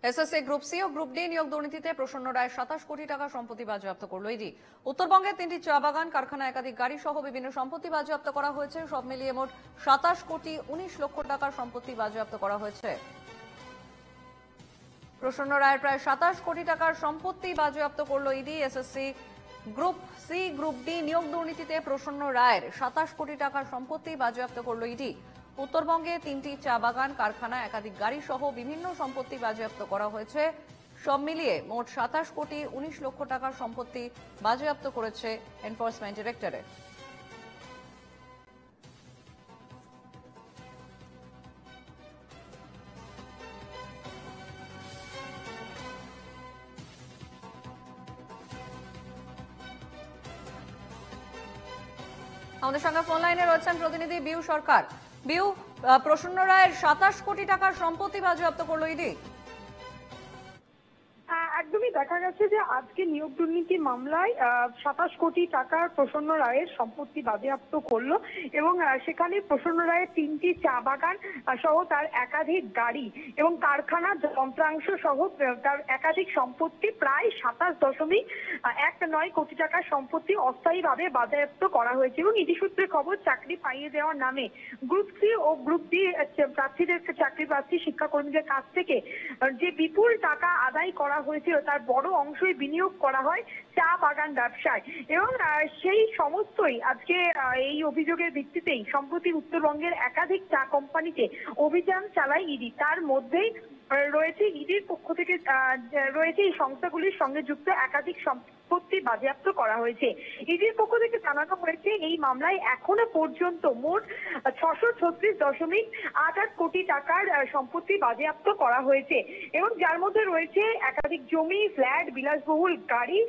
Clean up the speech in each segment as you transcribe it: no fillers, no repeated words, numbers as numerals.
SSC group C ও group D নিয়োগ দুর্নীতিতে প্রসন্ন রায় 27 কোটি টাকা সম্পত্তি বাজেয়াপ্ত করল ইডি। উত্তরবঙ্গের 3টি চা বাগান, কারখানা, একাধিক গাড়ি সহ বিভিন্ন সম্পত্তি বাজেয়াপ্ত করা হয়েছে। সব মিলিয়ে মোট 27 কোটি 19 লক্ষ টাকার সম্পত্তি বাজেয়াপ্ত করা হয়েছে। প্রসন্ন রায়ের প্রায় 27 কোটি টাকার সম্পত্তি বাজেয়াপ্ত করল ED. SSC group C group D নিয়োগ দুর্নীতিতে প্রসন্ন রায়ের 27 কোটি টাকার সম্পত্তি বাজেয়াপ্ত করল ইডি। উত্তরবঙ্গে 3টি চা বাগান, কারখানা, একাধিক গাড়ি সহ বিভিন্ন সম্পত্তি বাজেয়াপ্ত করা হয়েছে। সব মিলিয়ে মোট 27 কোটি 19 লক্ষ টাকার সম্পত্তি বাজেয়াপ্ত করেছে এনফোর্সমেন্ট ডিরেক্টরেট। আমাদের সঙ্গে ফোন লাইনে রয়েছেন প্রতিনিধি বিউ সরকার। বিউ, প্রসন্ন রায়ের 27 কোটি টাকার সম্পত্তি বাজেয়াপ্ত করল ইডি। একদমই দেখা গেছে যে আজকে নিয়োগ দুর্নীতি মামলায় 27 কোটি টাকার প্রসন্ন রায়ের সম্পত্তি বাজেয়াপ্ত করলো এবং সেখানে প্রসন্ন রায়ের 3টি চা বাগান সহ তার একাধিক গাড়ি এবং কারখানা, যন্ত্রাংশ সহ তার একাধিক সম্পত্তি প্রায় 27.19 কোটি টাকার সম্পত্তি অস্থায়ীভাবে বাজেয়াপ্ত করা হয়েছে। এবং ইডি সূত্রে খবর, চাকরি পাইয়ে দেওয়ার নামে গ্রুপ সি ও গ্রুপ ডি প্রার্থীদেরকে, চাকরি প্রার্থী শিক্ষাকর্মীদের কাছ থেকে যে বিপুল টাকা আদায় করা হয়েছিল তার বড় অংশই বিনিয়োগ করা হয় চা বাগান ব্যবসায়। এবং সেই সমস্তই আজকে এই অভিযোগের ভিত্তিতেই সম্প্রতি উত্তরবঙ্গের একাধিক চা কোম্পানিতে অভিযান চালায় ইডি। তার মধ্যেই রয়েছে ইডির পক্ষ থেকে রয়েছে এই সংস্থাগুলির সঙ্গে যুক্ত একাধিক সম্পত্তি বাজেয়াপ্ত করা হয়েছে। ইডির পক্ষ থেকে জানানো হয়েছে এই মামলায় এখনো পর্যন্ত মোট 636.88 কোটি টাকার সম্পত্তি বাজেয়াপ্ত করা হয়েছে এবং যার মধ্যে রয়েছে একাধিক জমি, ফ্ল্যাট, বিলাসবহুল গাড়ি,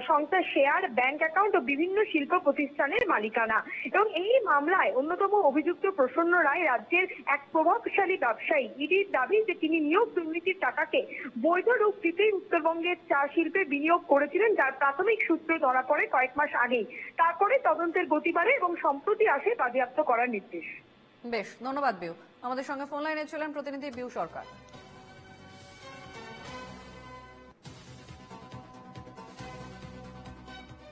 সংস্থার শেয়ার, ব্যাংক অ্যাকাউন্ট ও বিভিন্ন শিল্প প্রতিষ্ঠানের মালিকানা। এবং এই মামলায় অন্যতম অভিযুক্ত প্রসন্ন রায় রাজ্যের এক প্রভাবশালী ব্যবসায়ী। ইডির দাবি যে তিনি নিয়োগ দুর্নীতির টাকাকে বৈধ রূপ দিতেই উত্তরবঙ্গের চা শিল্পে বিনিয়োগ করেছিলেন, যার প্রাথমিক সূত্র ধরা পড়ে কয়েক মাস আগেই। তারপরে তদন্তের গতি বাড়ে এবং সম্প্রতি আসে বাজেয়াপ্ত করার নির্দেশ। বেশ, ধন্যবাদ বিউ। আমাদের সঙ্গে ফোন লাইনে ছিলেন প্রতিনিধি বিউ সরকার।